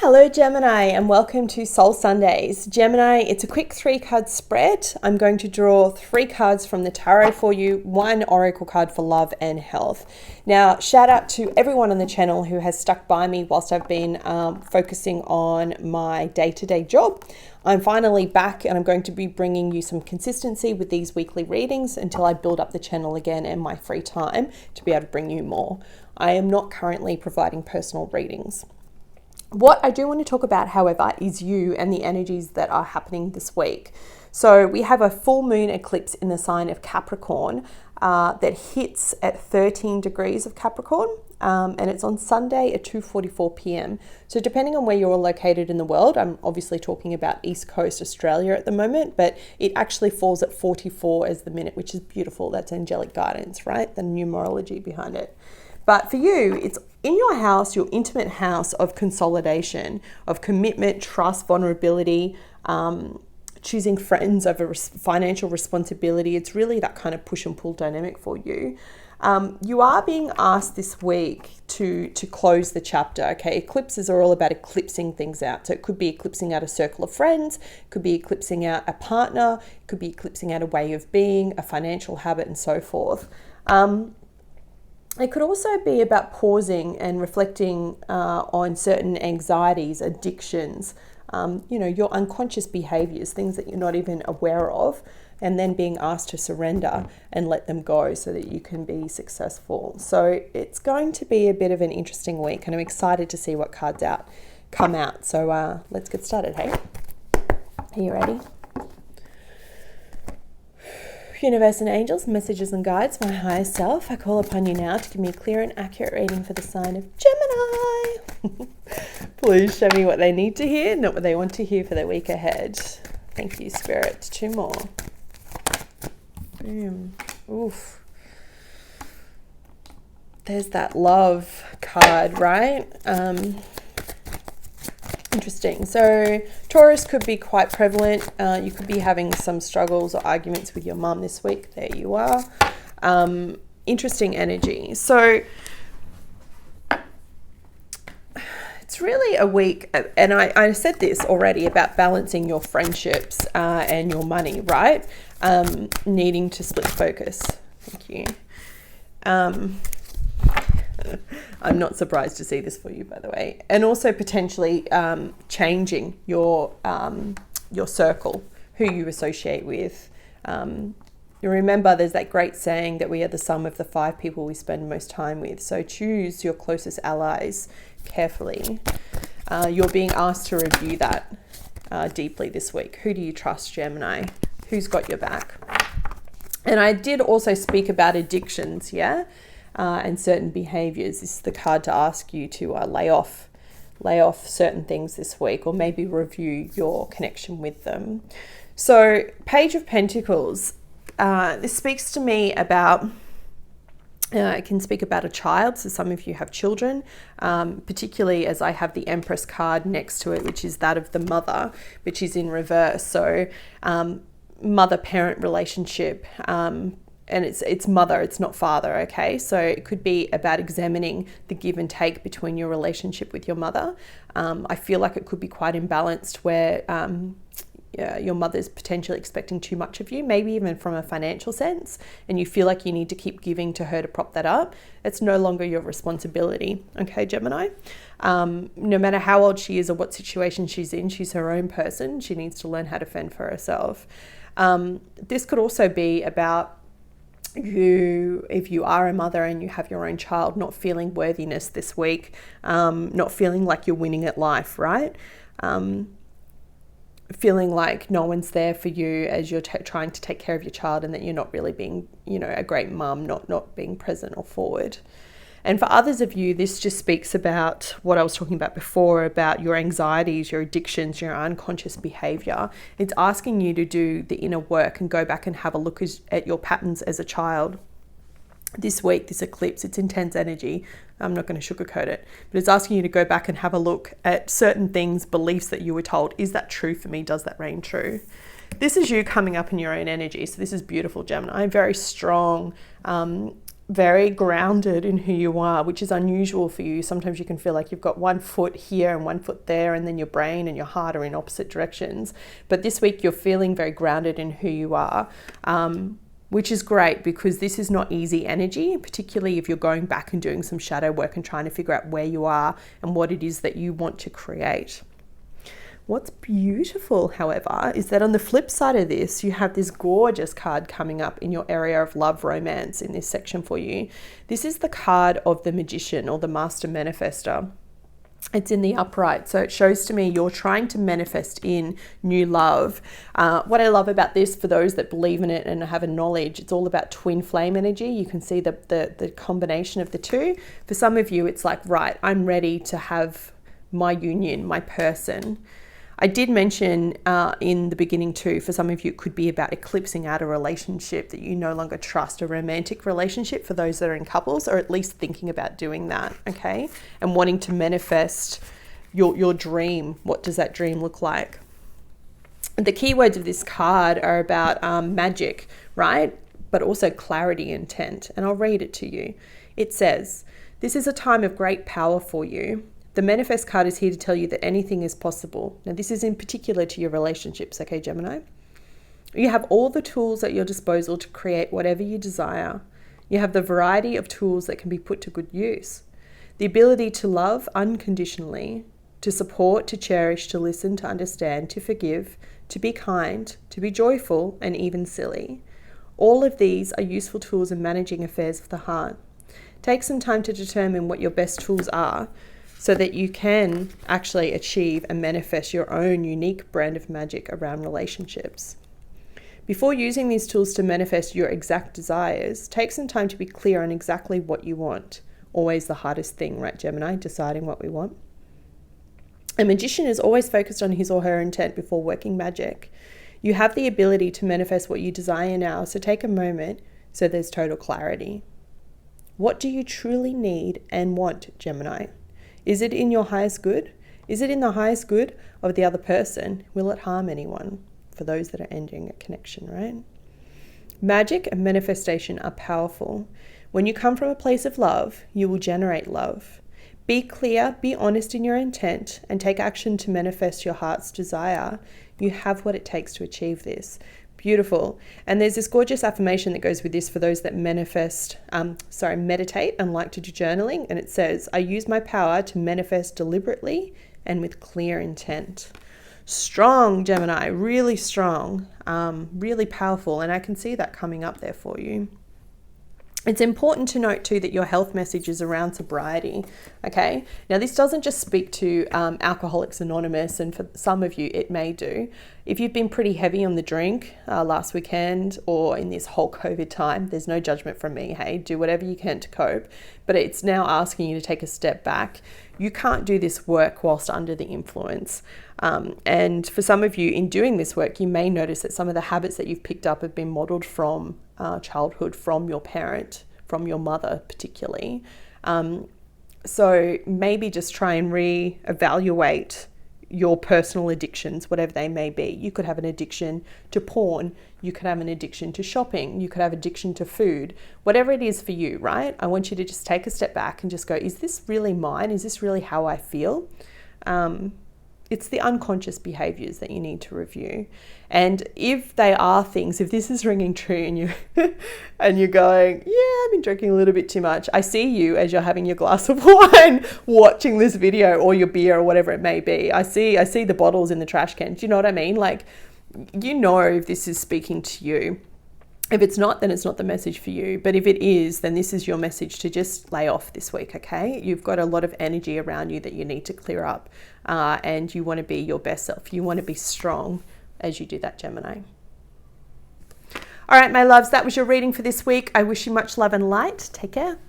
Hello Gemini, and welcome to Soul Sundays. Gemini, it's a quick 3-card spread. I'm going to draw 3 cards from the tarot for you, 1 oracle card for love and health. Now, shout out to everyone on the channel who has stuck by me whilst I've been focusing on my day-to-day job. I'm finally back and I'm going to be bringing you some consistency with these weekly readings until I build up the channel again and my free time to be able to bring you more. I am not currently providing personal readings. What I do want to talk about, however, is you and the energies that are happening this week. So we have a full moon eclipse in the sign of Capricorn that hits at 13 degrees of Capricorn, and it's on Sunday at 2:44 p.m. So depending on where you're located in the world, I'm obviously talking about East Coast Australia at the moment, but it actually falls at 44 as the minute, which is beautiful. That's angelic guidance, right? The numerology behind it. But for you, it's in your house, your intimate house of consolidation, of commitment, trust, vulnerability, choosing friends over financial responsibility. It's really that kind of push and pull dynamic for you. You are being asked this week to close the chapter, okay? Eclipses are all about eclipsing things out. So it could be eclipsing out a circle of friends, it could be eclipsing out a partner, it could be eclipsing out a way of being, a financial habit, and so forth. It could also be about pausing and reflecting on certain anxieties, addictions, your unconscious behaviors, things that you're not even aware of, and then being asked to surrender and let them go so that you can be successful. So it's going to be a bit of an interesting week, and I'm excited to see what cards come out. So let's get started, hey? Are you ready? Universe and angels, messages and guides, my higher self, I call upon you now to give me a clear and accurate reading for the sign of Gemini. Please show me what they need to hear, not what they want to hear for the week ahead. Thank you, Spirit. 2 more. Boom. Oof. There's that love card, right? Interesting. So Taurus could be quite prevalent. You could be having some struggles or arguments with your mum this week. There you are. Interesting energy. So it's really a week, and I said this already about balancing your friendships and your money, right? Needing to split focus. Thank you. I'm not surprised to see this for you, by the way. And also potentially changing your circle, who you associate with. You remember there's that great saying that we are the sum of the 5 people we spend most time with. So choose your closest allies carefully. You're being asked to review that deeply this week. Who do you trust, Gemini? Who's got your back? And I did also speak about addictions, yeah? And certain behaviors. This is the card to ask you to lay off certain things this week, or maybe review your connection with them. So Page of Pentacles, this speaks to me about, it can speak about a child. So some of you have children, particularly as I have the Empress card next to it, which is that of the mother, which is in reverse. So mother-parent relationship, and it's mother, it's not father, okay? So it could be about examining the give and take between your relationship with your mother. I feel like it could be quite imbalanced where your mother's potentially expecting too much of you, maybe even from a financial sense, and you feel like you need to keep giving to her to prop that up. It's no longer your responsibility, okay, Gemini? No matter how old she is or what situation she's in, she's her own person. She needs to learn how to fend for herself. This could also be about you, if you are a mother and you have your own child, not feeling worthiness this week, not feeling like you're winning at life, right? Feeling like no one's there for you as you're trying to take care of your child, and that you're not really being, a great mum, not being present or forward. And for others of you, this just speaks about what I was talking about before, about your anxieties, your addictions, your unconscious behavior. It's asking you to do the inner work and go back and have a look at your patterns as a child. This week, this eclipse, it's intense energy. I'm not going to sugarcoat it, but it's asking you to go back and have a look at certain things, beliefs that you were told. Is that true for me? Does that reign true? This is you coming up in your own energy. So this is beautiful, Gemini. Very strong, very grounded in who you are, which is unusual for you. Sometimes you can feel like you've got one foot here and one foot there, and then your brain and your heart are in opposite directions. But this week you're feeling very grounded in who you are, which is great, because this is not easy energy, particularly if you're going back and doing some shadow work and trying to figure out where you are and what it is that you want to create. What's beautiful, however, is that on the flip side of this, you have this gorgeous card coming up in your area of love romance in this section for you. This is the card of the Magician, or the Master Manifester. It's in the upright, so it shows to me you're trying to manifest in new love. What I love about this, for those that believe in it and have a knowledge, it's all about twin flame energy. You can see the combination of the two. For some of you, it's like, right, I'm ready to have my union, my person. I did mention in the beginning too, for some of you, it could be about eclipsing out a relationship that you no longer trust, a romantic relationship, for those that are in couples, or at least thinking about doing that, okay? And wanting to manifest your dream. What does that dream look like? The key words of this card are about magic, right? But also clarity, intent. And I'll read it to you. It says, "This is a time of great power for you. The Manifest card is here to tell you that anything is possible." Now, this is in particular to your relationships, okay, Gemini? You have all the tools at your disposal to create whatever you desire. You have the variety of tools that can be put to good use. The ability to love unconditionally, to support, to cherish, to listen, to understand, to forgive, to be kind, to be joyful, and even silly. All of these are useful tools in managing affairs of the heart. Take some time to determine what your best tools are, so that you can actually achieve and manifest your own unique brand of magic around relationships. Before using these tools to manifest your exact desires, take some time to be clear on exactly what you want. Always the hardest thing, right, Gemini? Deciding what we want. A magician is always focused on his or her intent before working magic. You have the ability to manifest what you desire now, so take a moment so there's total clarity. What do you truly need and want, Gemini? Is it in your highest good? Is it in the highest good of the other person? Will it harm anyone? For those that are ending a connection, right? Magic and manifestation are powerful. When you come from a place of love, you will generate love. Be clear, be honest in your intent, and take action to manifest your heart's desire. You have what it takes to achieve this. Beautiful. And there's this gorgeous affirmation that goes with this for those that meditate and like to do journaling. And it says, "I use my power to manifest deliberately and with clear intent." Strong, Gemini, really strong, really powerful. And I can see that coming up there for you. It's important to note too that your health message is around sobriety, okay? Now this doesn't just speak to Alcoholics Anonymous, and for some of you it may do. If you've been pretty heavy on the drink last weekend or in this whole COVID time, there's no judgment from me, hey? Do whatever you can to cope, but it's now asking you to take a step back. You can't do this work whilst under the influence. And for some of you in doing this work, you may notice that some of the habits that you've picked up have been modeled from childhood, from your parent, from your mother particularly. So maybe just try and re-evaluate your personal addictions, whatever they may be. You could have an addiction to porn. You could have an addiction to shopping. You could have addiction to food. Whatever it is for you, right? I want you to just take a step back and just go, is this really mine? Is this really how I feel? It's the unconscious behaviors that you need to review. And if they are things, if this is ringing true and you and you're going, yeah, I've been drinking a little bit too much. I see you as you're having your glass of wine, watching this video, or your beer, or whatever it may be. I see the bottles in the trash can. Do you know what I mean? Like, you know, if this is speaking to you. If it's not, then it's not the message for you. But if it is, then this is your message to just lay off this week, okay? You've got a lot of energy around you that you need to clear up, and you want to be your best self. You want to be strong as you do that, Gemini. All right, my loves, that was your reading for this week. I wish you much love and light. Take care.